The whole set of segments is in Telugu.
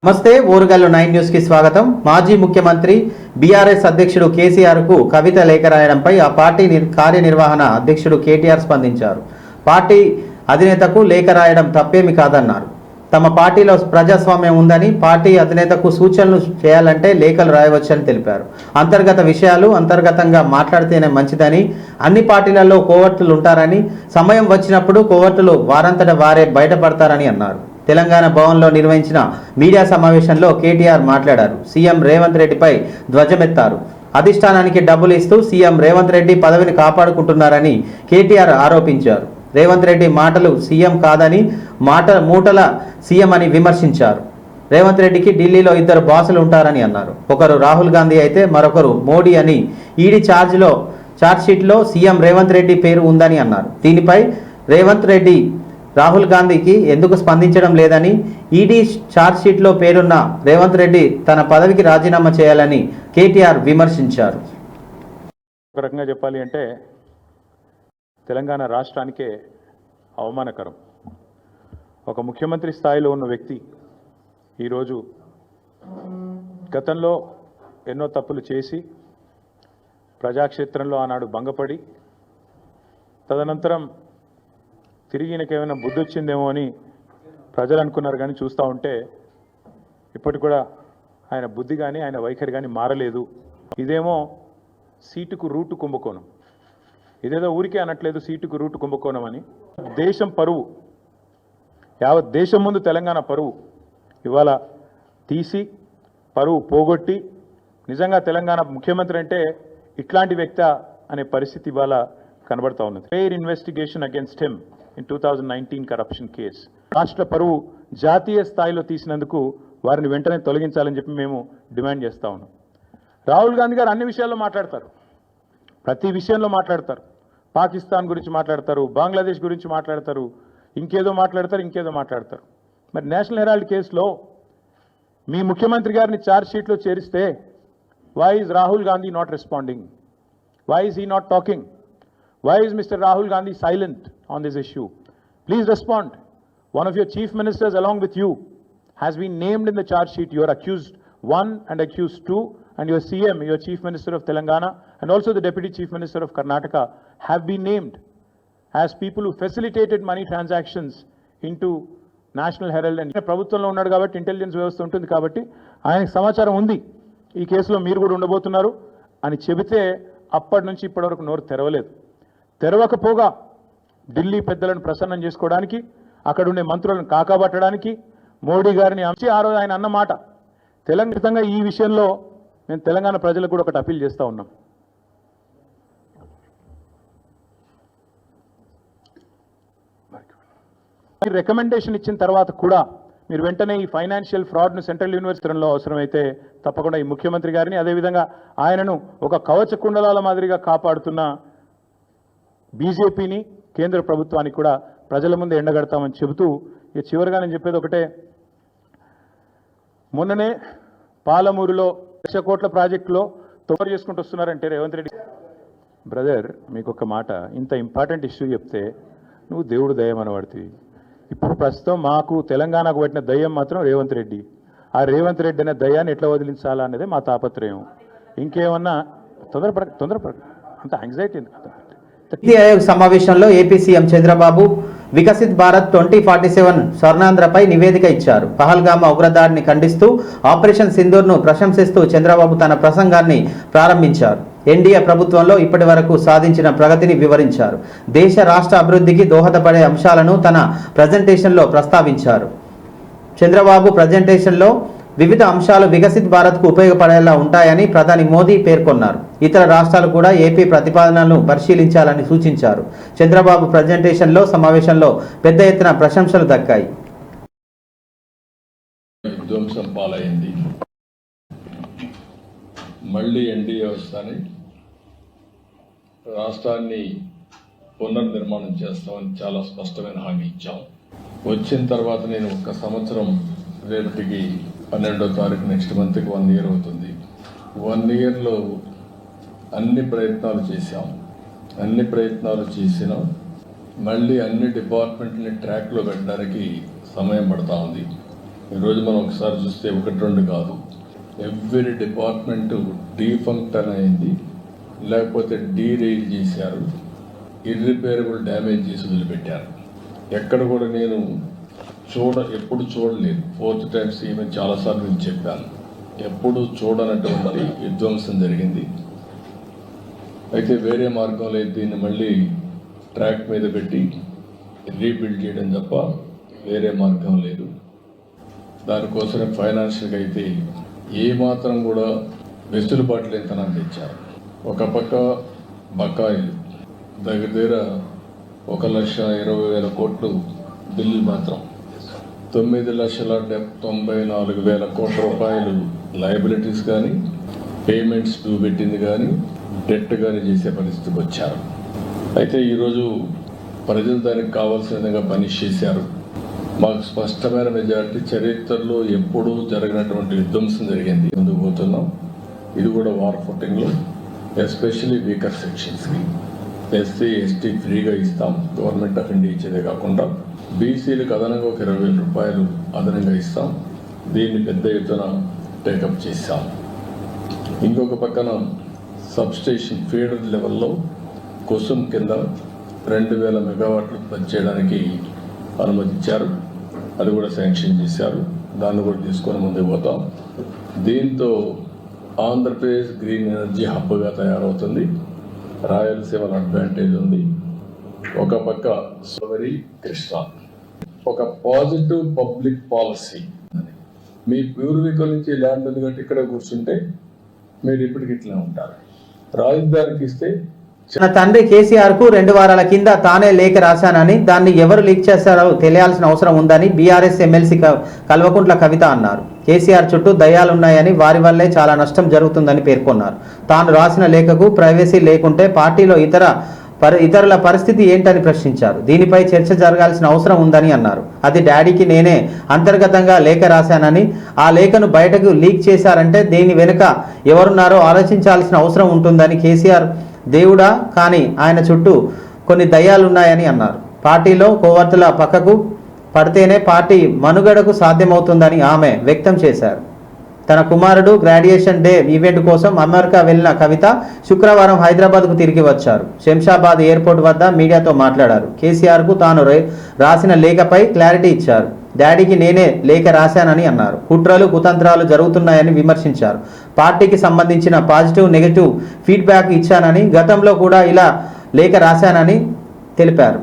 నమస్తే ఓరుగల్లు 9 న్యూస్ కి స్వాగతం. మాజీ ముఖ్యమంత్రి బీఆర్ఎస్ అధ్యక్షుడు కేసీఆర్ కు కవిత లేఖ రాయడంపై ఆ పార్టీ కార్యనిర్వహణ అధ్యక్షుడు కేటీఆర్ స్పందించారు. పార్టీ అధినేతకు లేఖ రాయడం తప్పేమి కాదన్నారు. తమ పార్టీలో ప్రజాస్వామ్యం ఉందని, పార్టీ అధినేతకు సూచనలు చేయాలంటే లేఖలు రాయవచ్చని తెలిపారు. అంతర్గత విషయాలు అంతర్గతంగా మాట్లాడితేనే మంచిదని, అన్ని పార్టీలలో కోవర్టులు ఉంటారని, సమయం వచ్చినప్పుడు కోవర్టులు వారంతట వారే బయటపడతారని అన్నారు. తెలంగాణ భవన్లో నిర్వహించిన మీడియా సమావేశంలో కేటీఆర్ మాట్లాడారు. సీఎం రేవంత్ రెడ్డిపై ధ్వజమెత్తారు. అధిష్టానానికి డబ్బులు ఇస్తూ సీఎం రేవంత్ రెడ్డి పదవిని కాపాడుకుంటున్నారని కేటీఆర్ ఆరోపించారు. రేవంత్ రెడ్డి మాటలు సీఎం కాదని, మూటల సీఎం అని విమర్శించారు. రేవంత్ రెడ్డికి ఢిల్లీలో 2 బాసులు ఉంటారని అన్నారు. ఒకరు రాహుల్ గాంధీ అయితే మరొకరు మోడీ అని ఈడీ ఛార్జ్షీట్లో సీఎం రేవంత్ రెడ్డి పేరు ఉందని అన్నారు. దీనిపై రేవంత్ రెడ్డి రాహుల్ గాంధీకి ఎందుకు స్పందించడం లేదని, ఈడీ ఛార్జ్షీట్లో పేరున్న రేవంత్ రెడ్డి తన పదవికి రాజీనామా చేయాలని కేటీఆర్ విమర్శించారు. ఒక రకంగా చెప్పాలి అంటే తెలంగాణ రాష్ట్రానికే అవమానకరం. ఒక ముఖ్యమంత్రి స్థాయిలో ఉన్న వ్యక్తి ఈరోజు గతంలో ఎన్నో తప్పులు చేసి ప్రజాక్షేత్రంలో ఆనాడు భంగపడి తదనంతరం తిరిగి ఈయనకేమైనా బుద్ధి వచ్చిందేమో అని ప్రజలు అనుకున్నారు. కానీ చూస్తూ ఉంటే ఇప్పటి కూడా ఆయన బుద్ధి కానీ ఆయన వైఖరి కానీ మారలేదు. ఇదేమో సీటుకు రూటు కుంభకోణం. ఇదేదో ఊరికే అనట్లేదు సీటుకు రూటు కుంభకోణం అని. దేశం పరువు, యావత్ దేశం ముందు తెలంగాణ పరువు ఇవాళ తీసి పరువు పోగొట్టి నిజంగా తెలంగాణ ముఖ్యమంత్రి అంటే ఇట్లాంటి వ్యక్తి అనే పరిస్థితి ఇవాళ కనబడతా ఉన్నది. Fair investigation against him in 2019 corruption case. రాష్ట్ర పరువు జాతీయ స్థాయిలో తీసినందుకు వారిని వెంటనే తొలగించాలని చెప్పి మేము డిమాండ్ చేస్తూ ఉన్నాం. రాహుల్ గాంధీ గారు అన్ని విషయాల్లో మాట్లాడతారు, ప్రతి విషయంలో మాట్లాడతారు. పాకిస్తాన్ గురించి మాట్లాడతారు, బంగ్లాదేశ్ గురించి మాట్లాడతారు, ఇంకేదో మాట్లాడతారు. మరి నేషనల్ హెరాల్డ్ కేసులో మీ ముఖ్యమంత్రి గారిని ఛార్జ్షీట్లో చేరిస్తే why is Rahul Gandhi not responding? Why is he not talking? Why is Mr. Rahul Gandhi silent on this issue? Please respond. One of your chief ministers along with you has been named in the charge sheet. You are accused 1 and accused 2, and your CM, your chief minister of Telangana, and also the deputy chief minister of Karnataka have been named as people who facilitated money transactions into National Herald. And ప్రభుత్వంలో ఉన్నాడు కాబట్టి ఇంటెలిజెన్స్ వ్యవస్థ ఉంటుంది కాబట్టి ఆయనకు సమాచారం ఉంది ఈ కేసులో మీరు కూడా ఉండబోతున్నారు అని చెబితే అప్పటి నుంచి ఇప్పటి వరకు నోరు తెరవలేదు. తెరవకపోగా ఢిల్లీ పెద్దలను ప్రసన్నం చేసుకోవడానికి, అక్కడ ఉండే మంత్రులను కాకాబట్టడానికి మోడీ గారిని అంచి ఆ రోజు ఆయన అన్న మాట తెలంగాణ ఈ విషయంలో మేము తెలంగాణ ప్రజలకు కూడా ఒకటి అప్పీల్ చేస్తూ ఉన్నాం. రికమెండేషన్ ఇచ్చిన తర్వాత కూడా మీరు వెంటనే ఈ ఫైనాన్షియల్ ఫ్రాడ్ను సెంట్రల్ యూనివర్సిటీలో అవసరమైతే తప్పకుండా ఈ ముఖ్యమంత్రి గారిని, అదేవిధంగా ఆయనను ఒక కవచ కుండలాల మాదిరిగా కాపాడుతున్న బీజేపీని, కేంద్ర ప్రభుత్వానికి కూడా ప్రజల ముందు ఎండగడతామని చెబుతూ ఇక చివరిగా నేను చెప్పేది ఒకటే. మొన్ననే పాలమూరులో 1,00,000 కోట్ల ప్రాజెక్టులో తొమ్మిది చేసుకుంటూ వస్తున్నారంటే రేవంత్ రెడ్డి బ్రదర్, మీకు ఒక మాట, ఇంత ఇంపార్టెంట్ ఇష్యూ చెప్తే నువ్వు దేవుడు దయ్యం అనబడుతుంది. ఇప్పుడు ప్రస్తుతం మాకు తెలంగాణకు పట్టిన దయ్యం మాత్రం రేవంత్ రెడ్డి. ఆ రేవంత్ రెడ్డి అనే దయ్యాన్ని ఎట్లా వదిలించాలా అనేది మా తాపత్రయం. ఇంకేమన్నా తొందరపడ అంత యాంగ్జైటీ ఎందుకు? నీతి ఆయోగ్ సమావేశంలో ఏపీ సీఎం చంద్రబాబు వికసిత్ భారత్ 2047 స్వర్ణాంధ్రపై నివేదిక ఇచ్చారు. పహల్గామా ఉగ్రదాడిని ఖండిస్తూ ఆపరేషన్ సింధూర్ను ప్రశంసిస్తూ చంద్రబాబు తన ప్రసంగాన్ని ప్రారంభించారు. ఎన్డీఏ ప్రభుత్వంలో ఇప్పటి వరకు సాధించిన ప్రగతిని వివరించారు. దేశ రాష్ట్ర అభివృద్ధికి దోహదపడే అంశాలను తన ప్రజెంటేషన్లో ప్రస్తావించారు. చంద్రబాబు ప్రజెంటేషన్లో వివిధ అంశాలు వికసిత్ భారత్కు ఉపయోగపడేలా ఉంటాయని ప్రధాని మోదీ పేర్కొన్నారు. ఇతర రాష్ట్రాలు కూడా ఏపీ ప్రతిపాదనలను పరిశీలించాలని సూచించారు. చంద్రబాబు ప్రజెంటేషన్లో సమావేశంలో పెద్ద ఎత్తున ప్రశంసలు దక్కాయి. విధ్వంసం పాలైంది, మళ్ళీ ఎన్డీఏ వస్తాని రాష్ట్రాన్ని పునర్నిర్మాణం చేస్తామని చాలా స్పష్టమైన హామీ ఇచ్చాం. వచ్చిన తర్వాత నేను 1 సంవత్సరం రేపటికి 12వ తారీఖు నెక్స్ట్ మంత్కి 1 ఇయర్ అవుతుంది. 1 ఇయర్లో అన్ని ప్రయత్నాలు చేసినాం. మళ్ళీ అన్ని డిపార్ట్మెంట్ని ట్రాక్లో పెట్టడానికి సమయం పడతా ఉంది. ఈరోజు మనం ఒకసారి చూస్తే 1-2 కాదు, ఎవ్రీ డిపార్ట్మెంట్ డీఫంక్షన్ అయింది, లేకపోతే డీరైల్ చేశారు, ఇర్రిపేరబుల్ డ్యామేజ్ చేసి వదిలిపెట్టారు. ఎక్కడ కూడా నేను ఎప్పుడు చూడలేదు. 4th టైం ఈవెన్ చాలాసార్లు నేను చెప్పాను, ఎప్పుడు చూడనటువంటి విధ్వంసం జరిగింది. అయితే వేరే మార్గంలో దీన్ని మళ్ళీ ట్రాక్ మీద పెట్టి రీబిల్డ్ చేయడం తప్ప వేరే మార్గం లేదు. దానికోసమే ఫైనాన్షియల్గా అయితే ఏమాత్రం కూడా వెసులుబాటు లేనితనాన్ని తెచ్చారు. ఒక పక్క బకాయిలు దగ్గర 1,20,000 కోట్లు బిల్లు మాత్రం, 9,94,000 కోట్ల రూపాయలు లయబిలిటీస్ కానీ, పేమెంట్స్ డ్యూ పెట్టింది కానీ, డెట్ కానీ చేసే పరిస్థితికి వచ్చారు. అయితే ఈరోజు ప్రజలు దానికి కావాల్సిన విధంగా పనిష్ చేశారు. మాకు స్పష్టమైన మెజారిటీ, చరిత్రలో ఎప్పుడూ జరగనటువంటి విధ్వంసం జరిగింది. ముందుకు పోతున్నాం. ఇది కూడా వార్ ఫుటింగ్లో, ఎస్పెషల్లీ వీకర్ సెక్షన్స్కి ఎస్సీ ఎస్టీ ఫ్రీగా ఇస్తాం, గవర్నమెంట్ ఆఫ్ ఇండియా ఇచ్చేదే కాకుండా బీసీలకు అదనంగా ఒక 20,000 రూపాయలు అదనంగా ఇస్తాం. దీన్ని పెద్ద ఎత్తున టేకప్ చేశాం. ఇంకొక పక్కన సబ్స్టేషన్ ఫీడర్ లెవెల్లో కుసుమ్ కింద 2,000 మెగావాట్లు ఉత్పత్తి చేయడానికి అనుమతించారు. అది కూడా శాంక్షన్ చేశారు. దాన్ని కూడా తీసుకొని ముందుకు పోతాం. దీంతో ఆంధ్రప్రదేశ్ గ్రీన్ ఎనర్జీ హబ్గా తయారవుతుంది. రాయలసీమలో అడ్వాంటేజ్ ఉంది. ఒక పక్క సోవరి కృష్ణ, ఒక పాజిటివ్ పబ్లిక్ పాలసీ. మీ పూర్వీకుల నుంచి ల్యాండ్ ఉంది కాబట్టి ఇక్కడ కూర్చుంటే మీరు ఇప్పటికి ఇట్లా ఉంటారు. రాజధానికి ఇస్తే తన తండ్రి కేసీఆర్ కు 2 వారాల కింద తానే లేఖ రాశానని, దాన్ని ఎవరు లీక్ చేశారో తెలియాల్సిన అవసరం ఉందని బీఆర్ఎస్ ఎమ్మెల్సీ కల్వకుంట్ల కవిత అన్నారు. కేసీఆర్ చుట్టూ దయ్యాలున్నాయని, వారి వల్లే చాలా నష్టం జరుగుతుందని పేర్కొన్నారు. తాను రాసిన లేఖకు ప్రైవసీ లేకుంటే పార్టీలో ఇతరుల పరిస్థితి ఏంటని ప్రశ్నించారు. దీనిపై చర్చ జరగాల్సిన అవసరం ఉందని అన్నారు. అది డాడీకి నేనే అంతర్గతంగా లేఖ రాశానని, ఆ లేఖను బయటకు లీక్ చేశారంటే దీని వెనుక ఎవరున్నారో ఆలోచించాల్సిన అవసరం ఉంటుందని, కేసీఆర్ దేవుడా కానీ ఆయన చుట్టూ కొన్ని దయ్యాలున్నాయని అన్నారు. పార్టీలో కోవర్తుల పక్కకు పడితేనే పార్టీ మనుగడకు సాధ్యమవుతుందని ఆమె వ్యక్తం చేశారు. తన కుమారుడు గ్రాడ్యుయేషన్ డే ఈవెంట్ కోసం అమెరికా వెళ్లిన కవిత శుక్రవారం హైదరాబాద్కు తిరిగి వచ్చారు. శంషాబాద్ ఎయిర్పోర్ట్ వద్ద మీడియాతో మాట్లాడారు. కేసీఆర్కు తాను రాసిన లేఖపై క్లారిటీ ఇచ్చారు. డాడీకి నేనే లేఖ రాశానని అన్నారు. కుట్రలు కుతంత్రాలు జరుగుతున్నాయని విమర్శించారు. పార్టీకి సంబంధించిన పాజిటివ్ నెగటివ్ ఫీడ్బ్యాక్ ఇచ్చానని, గతంలో కూడా ఇలా లేఖ రాశానని తెలిపారు.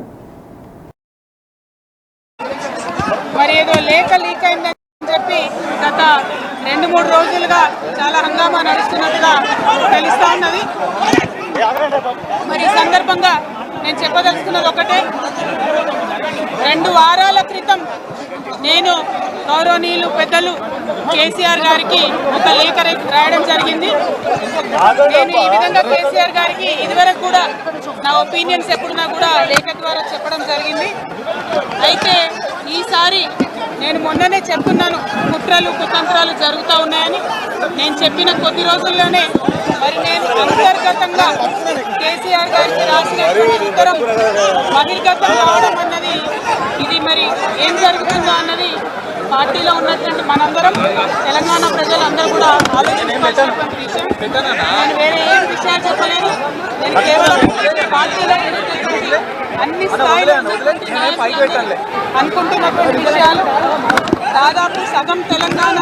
మరి ఏదో లేఖ లీక్ అయిందని చెప్పి గత 2-3 రోజులుగా చాలా హంగామా నడుస్తున్నట్టుగా తెలుస్తా ఉన్నది. మరి ఈ సందర్భంగా నేను చెప్పదలుచుకున్నది ఒకటే, 2 వారాల క్రితం నేను గౌరవనీయులు పెద్దలు కేసీఆర్ గారికి ఒక లేఖ రాయడం జరిగింది. నేను ఈ విధంగా కేసీఆర్ గారికి ఇదివరకు కూడా నా ఒపీనియన్స్ ఎప్పుడున్నా కూడా లేఖ ద్వారా చెప్పడం జరిగింది. అయితే ఈసారి నేను మొన్ననే చెప్తున్నాను, కుట్రలు కుతంత్రాలు జరుగుతూ ఉన్నాయని. నేను చెప్పిన కొద్ది రోజుల్లోనే మరి నేను అంతర్గతంగా కేసీఆర్ గారికి రాసినటువంటి ఉత్తరం బహిర్గతం కావడం అన్నది, ఇది మరి ఏం జరుగుతుందో అన్నది పార్టీలో ఉన్నటువంటి మనందరం, తెలంగాణ ప్రజలందరూ కూడా ఆలోచించాల్సినటువంటి విషయం. నేను వేరే ఏం విషయాలు చెప్పలేదు. నేను కేవలం పార్టీలో అన్ని స్థాయిలో అనుకుంటున్నటువంటి విషయాలు, దాదాపు సగం తెలంగాణ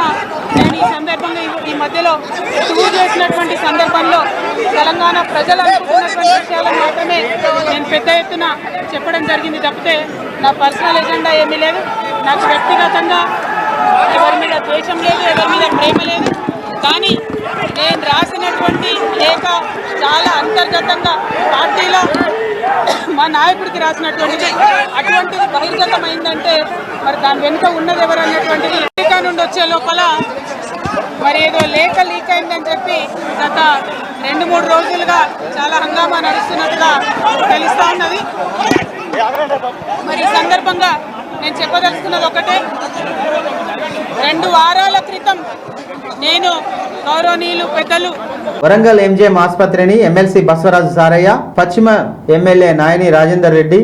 నేను ఈ సందర్భంగా ఈ మధ్యలో టూర్ చేసినటువంటి సందర్భంలో తెలంగాణ ప్రజలు అనుకుంటున్నటువంటి విషయాలను మాత్రమే నేను పెద్ద ఎత్తున చెప్పడం జరిగింది తప్పితే నా పర్సనల్ ఎజెండా ఏమీ లేదు. నాకు వ్యక్తిగతంగా ఎవరి మీద ద్వేషం లేదు, ఎవరి మీద ప్రేమ లేదు. కానీ నేను రాసినటువంటి లేఖ చాలా అంతర్గతంగా పార్టీలో మా నాయకుడికి రాసినటువంటిది. అటువంటిది బహిర్గతమైందంటే మరి దాని వెనుక ఉన్నది ఎవరు అన్నటువంటిది అమెరికా నుండి వచ్చే లోపల మరి ఏదో లేఖ లీక్ అయిందని చెప్పి గత 2-3 రోజులుగా చాలా హంగామా నడుస్తున్నట్టుగా తెలుస్తా ఉన్నది. మరి ఈ సందర్భంగా నేను చెప్పదలుచుకున్నది ఒకటే, 2 వారాల క్రితం నేను గౌరవనీయులు పెద్దలు వరంగల్ ఎంజేఎం ఆసుపత్రిని ఎమ్మెల్సీ బస్వరాజు సారయ్య, పశ్చిమ ఎమ్మెల్యే నాయని రాజేందర్ రెడ్డి,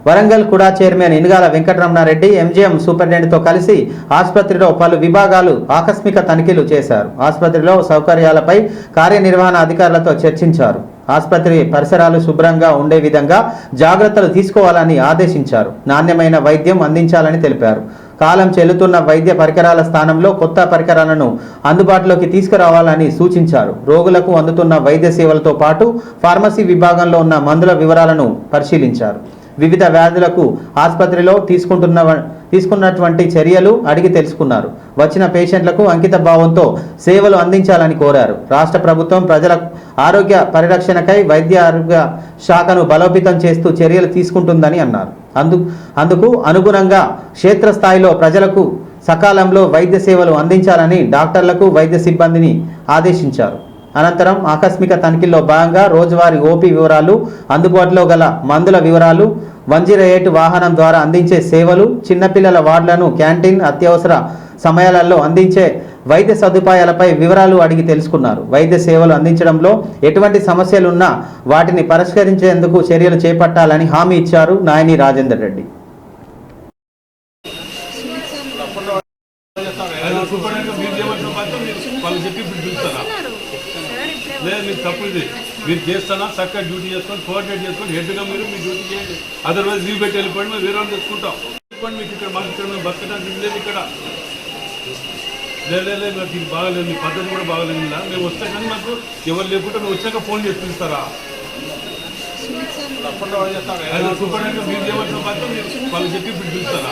వరంగల్ కుడా చైర్మన్ ఇనుగాల వెంకటరమణారెడ్డి ఎంజీఎం సూపరింటెండెంట్తో కలిసి ఆసుపత్రిలో పలు విభాగాలు ఆకస్మిక తనిఖీలు చేశారు. ఆసుపత్రిలో సౌకర్యాలపై కార్యనిర్వహణ అధికారులతో చర్చించారు. ఆసుపత్రి పరిసరాలు శుభ్రంగా ఉండే విధంగా జాగ్రత్తలు తీసుకోవాలని ఆదేశించారు. నాణ్యమైన వైద్యం అందించాలని తెలిపారు. కాలం చెల్లుతున్న వైద్య పరికరాల స్థానంలో కొత్త పరికరాలను అందుబాటులోకి తీసుకురావాలని సూచించారు. రోగులకు అందుతున్న వైద్య సేవలతో పాటు ఫార్మసీ విభాగంలో ఉన్న మందుల వివరాలను పరిశీలించారు. వివిధ వ్యాధులకు ఆసుపత్రిలో తీసుకున్నటువంటి చర్యలు అడిగి తెలుసుకున్నారు. వచ్చిన పేషెంట్లకు అంకిత భావంతో సేవలు అందించాలని కోరారు. రాష్ట్ర ప్రభుత్వం ప్రజల ఆరోగ్య పరిరక్షణకై వైద్య ఆరోగ్య శాఖను బలోపేతం చేస్తూ చర్యలు తీసుకుంటుందని అన్నారు. అందుకు అనుగుణంగా క్షేత్రస్థాయిలో ప్రజలకు సకాలంలో వైద్య సేవలు అందించాలని డాక్టర్లకు వైద్య సిబ్బందిని ఆదేశించారు. అనంతరం ఆకస్మిక తనిఖీల్లో భాగంగా రోజువారీ ఓపీ వివరాలు, అందుబాటులో గల మందుల వివరాలు, 108 వాహనం ద్వారా అందించే సేవలు, చిన్నపిల్లల వార్డులను, క్యాంటీన్, అత్యవసర సమయాలలో అందించే వైద్య సదుపాయాలపై వివరాలు అడిగి తెలుసుకున్నారు. వైద్య సేవలు అందించడంలో ఎటువంటి సమస్యలున్నా వాటిని పరిష్కరించేందుకు చర్యలు చేపట్టాలని హామీ ఇచ్చారు నాయని రాజేందర్ రెడ్డి. లేదు మీరు తప్పుది మీరు చేస్తానా చక్కగా డ్యూటీ చేసుకొని కోఆర్డినేట్ చేసుకొని హెడ్గా మీరు మీ డ్యూటీ చేయండి. అదర్వైజ్ లీవ్ పెట్టి వెళ్ళిపోండి, మేము వేరే వాళ్ళు తెచ్చుకుంటాం. మీకు ఇక్కడ మాకు ఇక్కడ మేము బతకడానికి లేదు. ఇక్కడ లేదు నాకు ఇది బాగాలేదు, మీ పద్ధతి కూడా బాగాలేదు. మేము వస్తే కానీ మాకు ఎవరు లేకుండా నువ్వు వచ్చాక ఫోన్ చేసి పిలుస్తారా? సూపరింటెండెంట్ మీరు చేయవలసిన మాత్రం వాళ్ళు చెప్పి ఇప్పుడు పిలుస్తారా?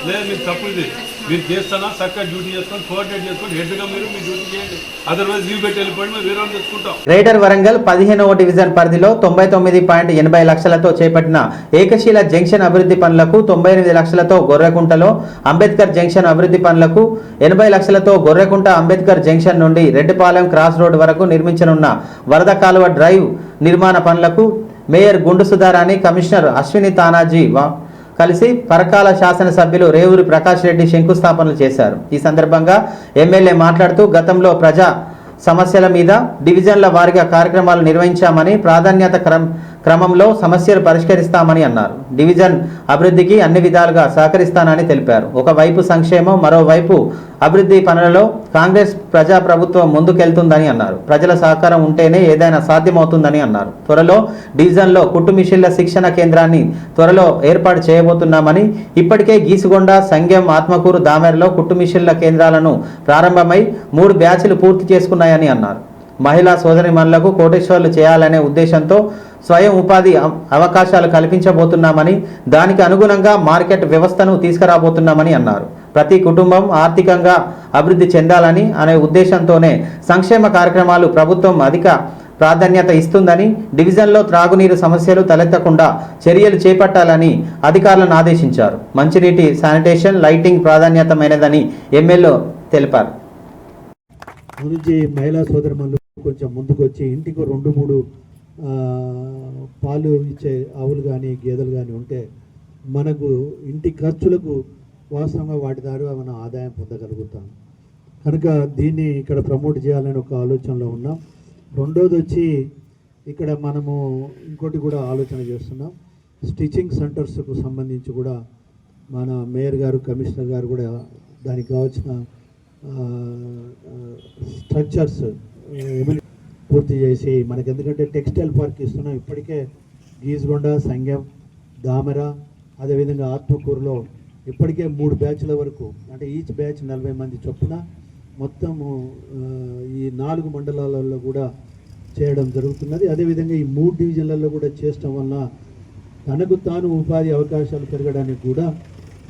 లేదు మీరు తప్పుది మీరు చేస్తానా చక్కగా డ్యూటీ చేసుకొని కోఆర్డినేట్ చేసుకొని హెడ్గా మీరు మీ డ్యూటీ చేయండి. అదర్వైజ్ లీవ్ పెట్టి వెళ్ళిపోండి, మేము వేరే వాళ్ళు తెచ్చుకుంటాం. గ్రేటర్ వరంగల్ 15వ డివిజన్ పరిధిలో 99.80 లక్షలతో చేపట్టిన ఏకశీల జంక్షన్ అభివృద్ధి పనులకు 98 లక్షలతో గొర్రెకుంటలో, అంబేద్కర్ జంక్షన్ అభివృద్ధి పనులకు 80 లక్షలతో గొర్రెకుంట అంబేద్కర్ జంక్షన్ నుండి రెడ్డిపాలెం క్రాస్ రోడ్ వరకు నిర్మించనున్న వరద కాలువ డ్రైవ్ నిర్మాణ పనులకు మేయర్ గుండు సుధారాణి, కమిషనర్ అశ్విని తానాజీ కలిసి పరకాల శాసనసభ్యులు రేవూరి ప్రకాష్ రెడ్డి శంకుస్థాపనలు చేశారు. ఈ సందర్భంగా ఎమ్మెల్యే మాట్లాడుతూ గతంలో ప్రజా సమస్యల మీద డివిజన్ల వారీగా కార్యక్రమాలు నిర్వహించామని, ప్రాధాన్యత క్రమంలో సమస్యలు పరిష్కరిస్తామని అన్నారు. డివిజన్ అభివృద్ధికి అన్ని విధాలుగా సహకరిస్తానని తెలిపారు. ఒకవైపు సంక్షేమం, మరోవైపు అభివృద్ధి పనులలో కాంగ్రెస్ ప్రజాప్రభుత్వం ముందుకెళ్తుందని అన్నారు. ప్రజల సహకారం ఉంటేనే ఏదైనా సాధ్యమవుతుందని అన్నారు. త్వరలో డివిజన్లో కుట్టు మిషన్ల శిక్షణ కేంద్రాన్ని త్వరలో ఏర్పాటు చేయబోతున్నామని, ఇప్పటికే గీసుగొండ, సంగెం, ఆత్మకూరు, దామెరలో కుట్టు మిషన్ల కేంద్రాలను ప్రారంభమై 3 బ్యాచ్లు పూర్తి చేసుకున్నాయని అన్నారు. మహిళా సోదరిమణులకు కోటేశ్వర్లు చేయాలనే ఉద్దేశంతో స్వయం ఉపాధి అవకాశాలు కల్పించబోతున్నామని, దానికి అనుగుణంగా మార్కెట్ వ్యవస్థను తీసుకురాబోతున్నామని అన్నారు. ప్రతి కుటుంబం ఆర్థికంగా అభివృద్ధి చెందాలని అనే ఉద్దేశంతోనే సంక్షేమ కార్యక్రమాలు ప్రభుత్వం అధిక ప్రాధాన్యత ఇస్తుందని, డివిజన్లో త్రాగునీరు సమస్యలు తలెత్తకుండా చర్యలు చేపట్టాలని అధికారులను ఆదేశించారు. మంచినీటి, శానిటేషన్, లైటింగ్ ప్రాధాన్యతమైనదని ఎమ్మెల్యే తెలిపారు. గురించి మహిళా సోదరులు కొంచెం ముందుకు వచ్చి ఇంటికి 2-3 పాలు ఇచ్చే ఆవులు కానీ గేదెలు కానీ ఉంటే మనకు ఇంటి ఖర్చులకు వాస్తవంగా వాటి ద్వారా మనం ఆదాయం పొందగలుగుతాం. కనుక దీన్ని ఇక్కడ ప్రమోట్ చేయాలని ఒక ఆలోచనలో ఉన్నాం. రెండోది వచ్చి ఇక్కడ మనము ఇంకోటి కూడా ఆలోచన చేస్తున్నాం. స్టిచ్చింగ్ సెంటర్స్కు సంబంధించి కూడా మన మేయర్ గారు, కమిషనర్ గారు కూడా దానికి కావాల్సిన స్ట్రక్చర్స్ పూర్తి చేసి మనకి, ఎందుకంటే టెక్స్టైల్ పార్క్ ఇస్తున్నాం. ఇప్పటికే గీసుగొండ, సంగెం, దామెర, అదేవిధంగా ఆత్మకూరులో ఇప్పటికే 3 బ్యాచ్ల వరకు, అంటే ఈచ్ బ్యాచ్ 40 మంది చొప్పున మొత్తము ఈ 4 మండలాలలో కూడా చేయడం జరుగుతున్నది. అదేవిధంగా ఈ 3 డివిజన్లలో కూడా చేయడం వల్ల తనకు తాను ఉపాధి అవకాశాలు పెరగడానికి కూడా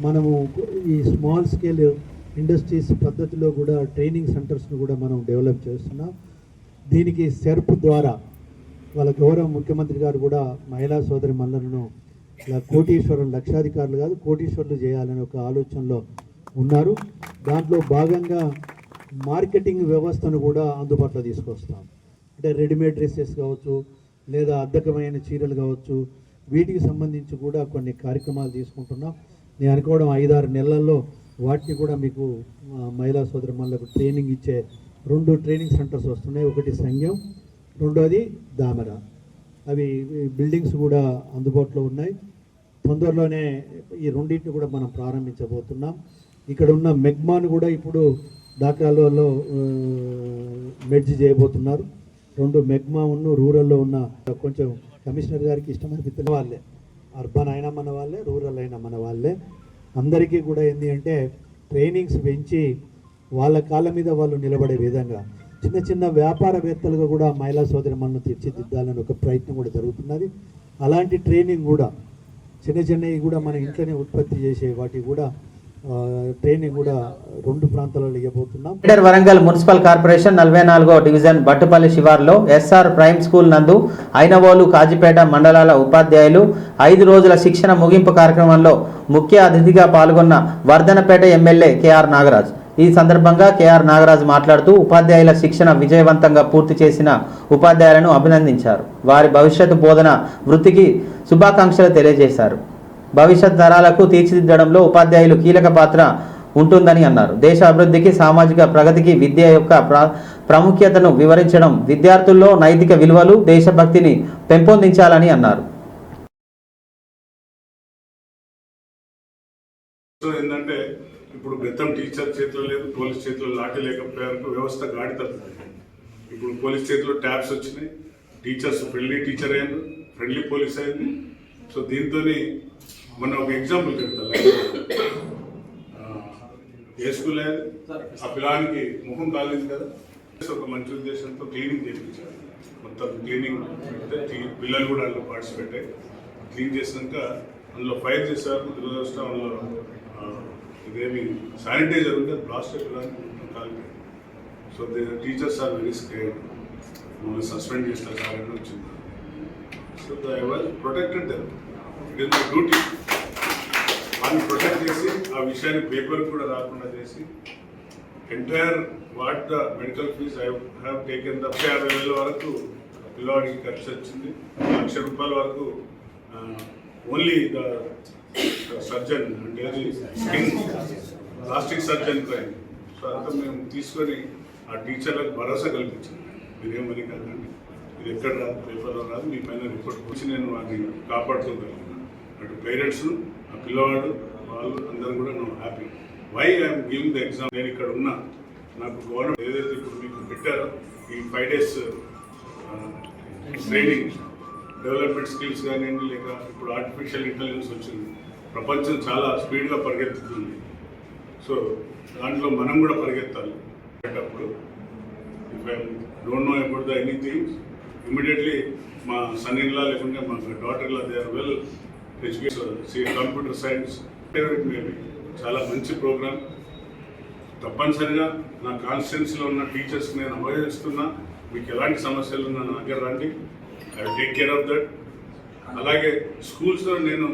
మనము ఈ స్మాల్ స్కేల్ ఇండస్ట్రీస్ పద్ధతిలో కూడా ట్రైనింగ్ సెంటర్స్ను కూడా మనం డెవలప్ చేస్తున్నాం. దీనికి సెర్ప్ ద్వారా వాళ్ళ గౌరవ ముఖ్యమంత్రి గారు కూడా మహిళా సోదరి మనులను ఇలా కోటీశ్వరులు, లక్షాధికారులు కాదు కోటీశ్వరులు చేయాలని ఒక ఆలోచనలో ఉన్నారు. దాంట్లో భాగంగా మార్కెటింగ్ వ్యవస్థను కూడా అందుబాటులో తీసుకొస్తాం. అంటే రెడీమేడ్ డ్రెస్సెస్ కావచ్చు, లేదా అద్దకమైన చీరలు కావచ్చు, వీటికి సంబంధించి కూడా కొన్ని కార్యక్రమాలు తీసుకుంటున్నాం. నేను అనుకోవడం 5-6 నెలల్లో వాటిని కూడా మీకు మహిళా సోదరులకు ట్రైనింగ్ ఇచ్చే 2 ట్రైనింగ్ సెంటర్స్ వస్తున్నాయి. ఒకటి సంగెం, రెండోది దామెర. అవి బిల్డింగ్స్ కూడా అందుబాటులో ఉన్నాయి. తొందరలోనే ఈ రెండింటిని కూడా మనం ప్రారంభించబోతున్నాం. ఇక్కడ ఉన్న మెగ్మాను కూడా ఇప్పుడు డాక్రాలలో మెర్జ్ చేయబోతున్నారు. 2 మెగ్మా రూరల్లో ఉన్న కొంచెం కమిషనర్ గారికి ఇష్టమైన వాళ్ళే, అర్బన్ అయినా మన వాళ్ళే, రూరల్ అయినా మన వాళ్ళే, అందరికీ కూడా ఏంటి అంటే ట్రైనింగ్స్ పెంచి వాళ్ళ కాళ్ళ మీద వాళ్ళు నిలబడే విధంగా చిన్న చిన్న వ్యాపారవేత్తలుగా కూడా మహిళా సోదరిమణులను తీర్చిదిద్దాలని ఒక ప్రయత్నం కూడా జరుగుతున్నది. అలాంటి ట్రైనింగ్ కూడా చిన్నవి కూడా మన ఇంట్లోనే ఉత్పత్తి చేసే వాటి కూడా ట్రైనింగ్ కూడా 2 ప్రాంతాలలో ఇవ్వబోతున్నాం. గ్రేటర్ వరంగల్ మున్సిపల్ కార్పొరేషన్ 44వ డివిజన్ బట్టుపల్లి శివార్లో ఎస్ఆర్ ప్రైమ్ స్కూల్ నందు ఐనవోలు కాజిపేట మండలాల ఉపాధ్యాయులు 5 రోజుల శిక్షణ ముగింపు కార్యక్రమంలో ముఖ్య అతిథిగా పాల్గొన్న వర్ధనపేట ఎమ్మెల్యే కేఆర్ నాగరాజ్. ఈ సందర్భంగా కేఆర్ నాగరాజ్ మాట్లాడుతూ ఉపాధ్యాయుల శిక్షణ విజయవంతంగా పూర్తి చేసిన ఉపాధ్యాయులను అభినందించారు. వారి భవిష్యత్తు బోధన వృత్తికి శుభాకాంక్షలు తెలియజేశారు. భవిష్యత్ తరాలకు తీర్చిదిద్దడంలో ఉపాధ్యాయులు కీలక పాత్ర ఉంటుందని అన్నారు. దేశ అభివృద్ధికి, సామాజిక ప్రగతికి విద్య యొక్క ప్రాముఖ్యతను వివరించడం, విద్యార్థుల్లో నైతిక విలువలు, దేశభక్తిని పెంపొందించాలని అన్నారు. ఏంటంటే ఇప్పుడు బెత్తం టీచర్ చేతిలో లేదు, పోలీస్ చేతిలో లాఠీ లేకపోయారు, వ్యవస్థ గాడి తప్పుతుంది. ఇప్పుడు పోలీస్ చేతిలో ట్యాబ్స్ వచ్చినాయి, టీచర్స్ ఫ్రెండ్లీ టీచర్ అయ్యారు, ఫ్రెండ్లీ పోలీస్ అయింది. సో దీంతో మొన్న ఒక ఎగ్జాంపుల్ చెప్తాను. ఏ స్కూల్ అయ్యారు, ఆ పిల్లానికి ముఖం కాలేదు కదా, ఒక మంచి ఉద్దేశంతో క్లీనింగ్ చేయించారు. మొత్తం క్లీనింగ్ పిల్లలు కూడా అందులో పార్టిసిపేట్ అయ్యి క్లీన్ చేసినాక అందులో ఫైర్ చేశారు. దురదృష్టం అందులో ఇదేమి శానిటైజర్ ఉంటే బ్లాస్ట్ అయిపోవడానికి కాలేదు. So teachers are very scared. మమ్మల్ని సస్పెండ్ చేస్తారు సార్ అని వచ్చింది. So I was protected them. It is my duty. వాళ్ళని ప్రొటెక్ట్ చేసి ఆ విషయాన్ని పేపర్ కూడా రాకుండా చేసి entire what the medical fees I have taken the 50,000 వరకు పిల్లవాడికి ఖర్చు వచ్చింది. ₹1,00,000 వరకు ఓన్లీ ద సర్జన్ అంటే అది స్కిన్ ప్లాస్టిక్ సర్జన్ అయింది. సో అంతా మేము తీసుకొని ఆ టీచర్లకు భరోసా కల్పించాం. మీరేమని కాదండి, ఇది ఎక్కడ రాదు, పేపర్లో రాదు, మీ పైన రిపోర్ట్ వచ్చి నేను వాటిని కాపాడుకోగలిగినాను. అటు పేరెంట్స్, ఆ పిల్లవాడు, వాళ్ళు అందరూ కూడా నేను happy. Why I'm giving the exam. నేను ఇక్కడ ఉన్నా, నాకు గవర్నమెంట్ ఏదైతే ఇప్పుడు మీకు పెట్టారో ఈ 5 days ట్రైనింగ్, డెవలప్మెంట్ స్కిల్స్ కానివ్వండి, లేక ఇప్పుడు ఆర్టిఫిషియల్ ఇంటెలిజెన్స్ వచ్చింది, ప్రపంచం చాలా స్పీడ్గా పరిగెత్తుతుంది. సో దాంట్లో మనం కూడా పరిగెత్తాలి. అప్పుడు if I don't know about the anything, immediately మా సన్ ఇన్ లా లేకుంటే మా daughter law they are well education, computer science, maybe చాలా మంచి ప్రోగ్రామ్. తప్పనిసరిగా నా కాన్స్టిట్యున్సీలో ఉన్న టీచర్స్కి నేను అభయస్తున్నా. మీకు ఎలాంటి సమస్యలు ఉన్నా నా దగ్గర రండి, I will take care of that. అలాగే స్కూల్స్లో నేను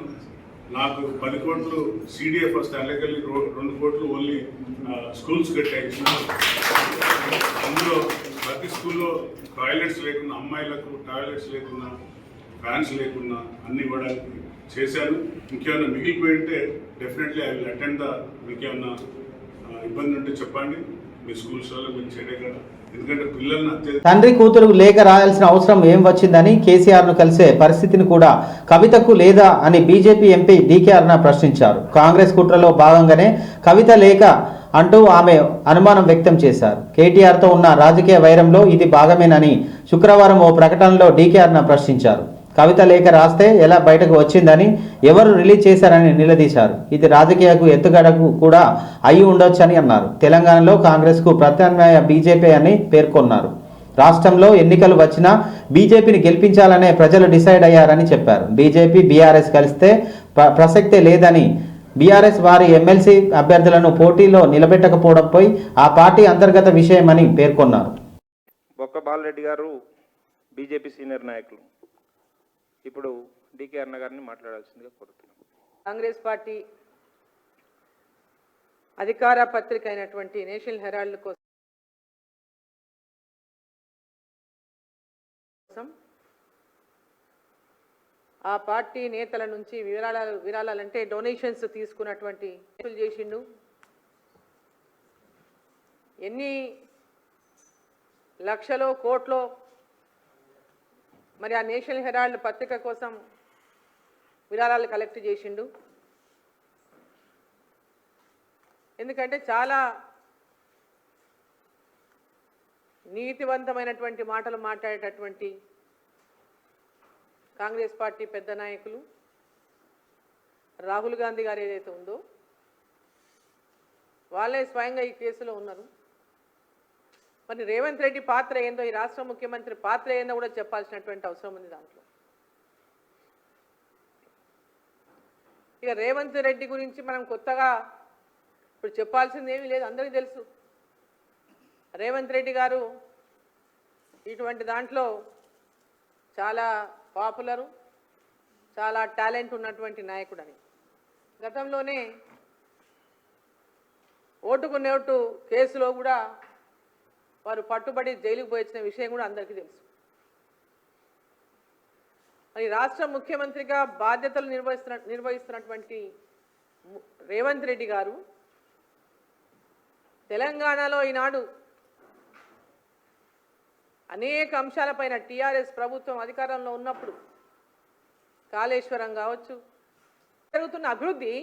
నాకు 10 కోట్లు CDF వస్తే అలాగెళ్ళి 2 కోట్లు ఓన్లీ స్కూల్స్ కట్టాయి. అందులో ప్రతి స్కూల్లో టాయిలెట్స్ లేకున్నా, అమ్మాయిలకు టాయిలెట్స్ లేకున్నా, ఫ్యాన్స్ లేకున్నా అన్ని ఇవ్వడానికి చేశాను. ఇంకేమైనా మిగిలిపోయి ఉంటే definitely I will attend the. మీకేమన్నా ఇబ్బంది ఉంటే చెప్పండి, మీ స్కూల్స్లో మేము చేయడే కదా. ఎందుకంటే పిల్లల్ని అత్యధిక తండ్రి కూతురు లేఖ రాయాల్సిన అవసరం ఏం వచ్చిందని, కేసీఆర్ను కలిసే పరిస్థితిని కూడా కవితకు లేదా అని బీజేపీ ఎంపీ డీకే అరుణ ప్రశ్నించారు. కాంగ్రెస్ కుట్రలో భాగంగానే కవిత లేఖ అంటూ ఆమె అనుమానం వ్యక్తం చేశారు. కేటీఆర్తో ఉన్న రాజకీయ వైరంలో ఇది భాగమేనని శుక్రవారం ఓ ప్రకటనలో డీకే అరుణ ప్రశ్నించారు. కవిత లేఖ రాస్తే ఎలా బయటకు వచ్చిందని, ఎవరు రిలీజ్ చేశారని నిలదీశారు. ఇది రాజకీయకు ఎత్తుగడకు కూడా అయి ఉండొచ్చని అన్నారు. తెలంగాణలో కాంగ్రెస్కు ప్రత్యామ్నాయ బీజేపీ అని పేర్కొన్నారు. రాష్ట్రంలో ఎన్నికలు వచ్చినా బీజేపీని గెలిపించాలనే ప్రజలు డిసైడ్ అయ్యారని చెప్పారు. బీజేపీ బీఆర్ఎస్ కలిస్తే ప్రసక్తే లేదని, బీఆర్ఎస్ వారి ఎమ్మెల్సీ అభ్యర్థులను పోటీలో నిలబెట్టకపోవడంపై ఆ పార్టీ అంతర్గత విషయమని పేర్కొన్నారు. బొక్క బాలరెడ్డి గారు బీజేపీ సీనియర్ నాయకులు, ఇప్పుడు డీకే అరుణ గారిని మాట్లాడాల్సిందిగా కోరుతున్నాం. కాంగ్రెస్ పార్టీ అధికార పత్రిక అయినటువంటి నేషనల్ హెరాల్డ్ కోసం ఆ పార్టీ నేతల నుంచి విరాళాలంటే డొనేషన్స్ తీసుకున్నటువంటి చేసిండు. ఎన్ని లక్షలో కోట్లో మరి ఆ నేషనల్ హెరాల్డ్ పత్రిక కోసం విరాళాలు కలెక్ట్ చేసిండు. ఎందుకంటే చాలా నీతివంతమైనటువంటి మాటలు మాట్లాడేటటువంటి కాంగ్రెస్ పార్టీ పెద్ద నాయకులు రాహుల్ గాంధీ గారు ఏదైతే ఉందో వాళ్ళే స్వయంగా ఈ కేసులో ఉన్నారు. మరి రేవంత్ రెడ్డి పాత్ర ఏందో, ఈ రాష్ట్ర ముఖ్యమంత్రి పాత్ర ఏందో కూడా చెప్పాల్సినటువంటి అవసరం ఉంది దాంట్లో. ఇక రేవంత్ రెడ్డి గురించి మనం కొత్తగా ఇప్పుడు చెప్పాల్సింది ఏమీ లేదు, అందరికీ తెలుసు. రేవంత్ రెడ్డి గారు ఇటువంటి దాంట్లో చాలా పాపులరు, చాలా టాలెంట్ ఉన్నటువంటి నాయకుడని. గతంలోనే ఓటుకు నోటు కేసులో కూడా వారు పట్టుబడి జైలుకు పోయించిన విషయం కూడా అందరికీ తెలుసు. మరి రాష్ట్ర ముఖ్యమంత్రిగా బాధ్యతలు నిర్వహిస్తున్నటువంటి రేవంత్ రెడ్డి గారు తెలంగాణలో ఈనాడు అనేక అంశాలపైన టీఆర్ఎస్ ప్రభుత్వం అధికారంలో ఉన్నప్పుడు కాళేశ్వరం కావచ్చు, జరుగుతున్న అభివృద్ధి,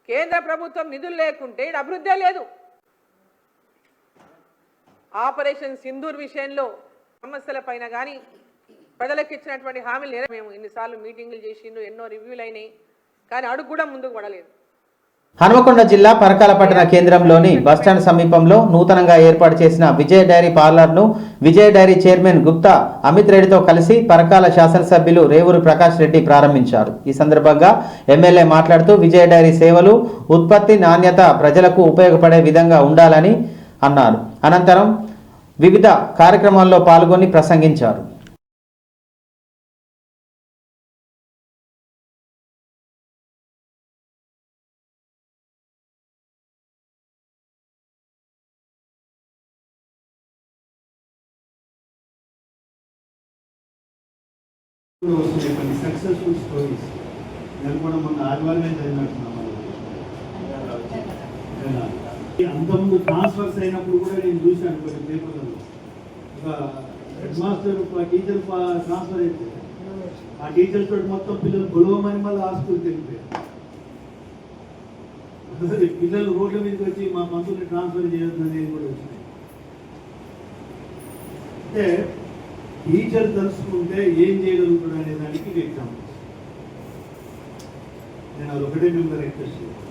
కేంద్ర ప్రభుత్వం నిధులు లేకుంటే అభివృద్ధే లేదు. ఆపరేషన్ సింధూర్ విషయంలో సమస్యలపైన కానీ ప్రజలకు ఇచ్చినటువంటి హామీలు మేము ఎన్నిసార్లు మీటింగులు చేసిండు, ఎన్నో రివ్యూలు అయినాయి, కానీ అడుగు కూడా ముందుకు పడలేదు. హనుమకొండ జిల్లా పరకాల పట్టణ కేంద్రంలోని బస్టాండ్ సమీపంలో నూతనంగా ఏర్పాటు చేసిన విజయ డైరీ పార్లర్ను విజయ డైరీ చైర్మన్ గుప్తా అమిత్ రెడ్డితో కలిసి పరకాల శాసనసభ్యులు రేవూరు ప్రకాష్ రెడ్డి ప్రారంభించారు. ఈ సందర్భంగా ఎమ్మెల్యే మాట్లాడుతూ విజయ డైరీ సేవలు, ఉత్పత్తి నాణ్యత ప్రజలకు ఉపయోగపడే విధంగా ఉండాలని అన్నారు. అనంతరం వివిధ కార్యక్రమాల్లో పాల్గొని ప్రసంగించారు. వస్తున్నాయి కొన్ని సక్సెస్ఫుల్ స్టోరీస్. నేను కూడా మొన్న ఆదివారమే చదివినట్టున్నాను. అంతకుముందు ట్రాన్స్ఫర్స్ అయినప్పుడు కూడా నేను చూశాను కొన్ని పేపర్లలో. ఒక హెడ్ మాస్టర్ టీచర్ ట్రాన్స్ఫర్ అయితే ఆ టీచర్ తోటి మొత్తం పిల్లలు గొడవమని మళ్ళీ హాస్పిటల్కి వెళ్ళిపోయారు. పిల్లలు రోడ్ల మీదకి వచ్చి మా మంత్రుల్ని ట్రాన్స్ఫర్ చేయొద్దు అనేది కూడా వచ్చినాయి. అంటే టీచర్ తెలుసుకుంటే ఏం చేయగలుగుతాడు అనే దానికి ఎగ్జాంపుల్. నేను అది ఒకటే మిమ్మల్ని రిక్వెస్ట్ చేస్తాను.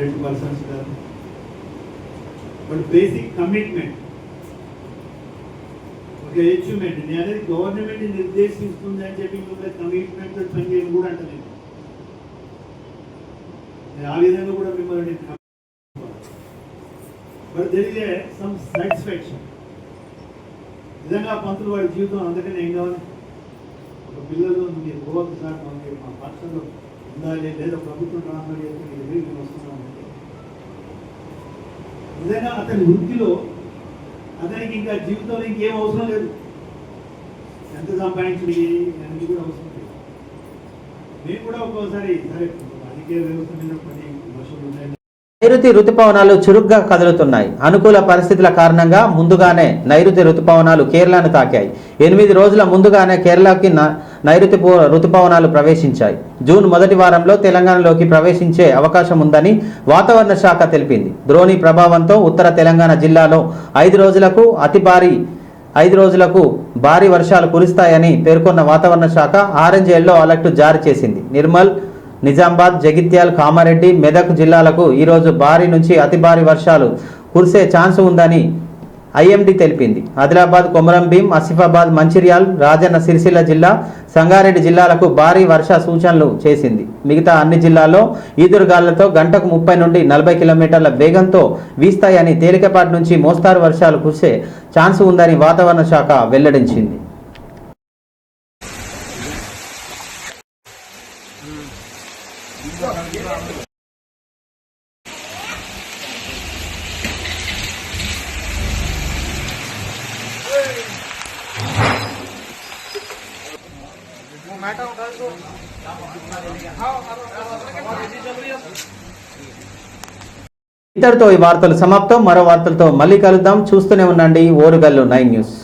2 పర్సన్స్ కాదు, బట్ బేసిక్ కమిట్మెంట్, ఒక అచీవ్మెంట్. నేను అనేది గవర్నమెంట్ నిర్దేశిస్తుంది అని చెప్పి మిమ్మల్ని కమిట్మెంట్ పనిచేయడం కూడా అంటే నేను ఆ విధంగా కూడా మిమ్మల్ని but there is some satisfaction. నిజంగా పంతులు వాడి జీవితం అందుకని ఏం కావాలి, ఒక పిల్లలు మీరు పోవద్దు సార్ మా పాఠశాలలో ఉండాలి, లేదా ప్రభుత్వం ట్రాన్స్ఫర్ చేస్తే మీరు దగ్గరికి వస్తున్నామంటే నిజంగా అతని వృత్తిలో అతనికి ఇంకా జీవితంలో ఇంకేం అవసరం లేదు. ఎంత సంపాదించింది అనేది కూడా అవసరం లేదు. మేము కూడా ఒక్కోసారి సరే రాజకీయ వ్యవస్థ మీద కొన్ని విమర్శలు ఉన్నాయి. నైరుతి రుతుపవనాలు చురుగ్గా కదులుతున్నాయి. అనుకూల పరిస్థితుల కారణంగా ముందుగానే నైరుతి రుతుపవనాలు కేరళను తాకాయి. 8 రోజుల ముందుగానే కేరళకి నైరుతి రుతుపవనాలు ప్రవేశించాయి. జూన్ మొదటి వారంలో తెలంగాణలోకి ప్రవేశించే అవకాశం ఉందని వాతావరణ శాఖ తెలిపింది. ద్రోణి ప్రభావంతో ఉత్తర తెలంగాణ జిల్లాలో 5 రోజులకు భారీ వర్షాలు కురుస్తాయని పేర్కొన్న వాతావరణ శాఖ ఆరెంజ్ ఎల్లో అలర్ట్ జారీ చేసింది. నిర్మల్, నిజామాబాద్, జగిత్యాల్, కామారెడ్డి, మెదక్ జిల్లాలకు ఈరోజు భారీ నుంచి అతి భారీ వర్షాలు కురిసే ఛాన్స్ ఉందని ఐఎండీ తెలిపింది. ఆదిలాబాద్, కొమరంభీం, ఆసిఫాబాద్, మంచిర్యాల్, రాజన్న సిరిసిల్ల జిల్లా, సంగారెడ్డి జిల్లాలకు భారీ వర్ష సూచనలు చేసింది. మిగతా అన్ని జిల్లాల్లో ఈదురుగాలులతో గంటకు 30 నుండి 40 కిలోమీటర్ల వేగంతో వీస్తాయని, తేలికపాటి నుంచి మోస్తారు వర్షాలు కురిసే ఛాన్స్ ఉందని వాతావరణ శాఖ వెల్లడించింది. ఇంతటితో ఈ వార్తలు సమాప్తం. మరో వార్తలతో మళ్ళీ కలుద్దాం. చూస్తూనే ఉండండి ఓరుగల్లు 9 న్యూస్.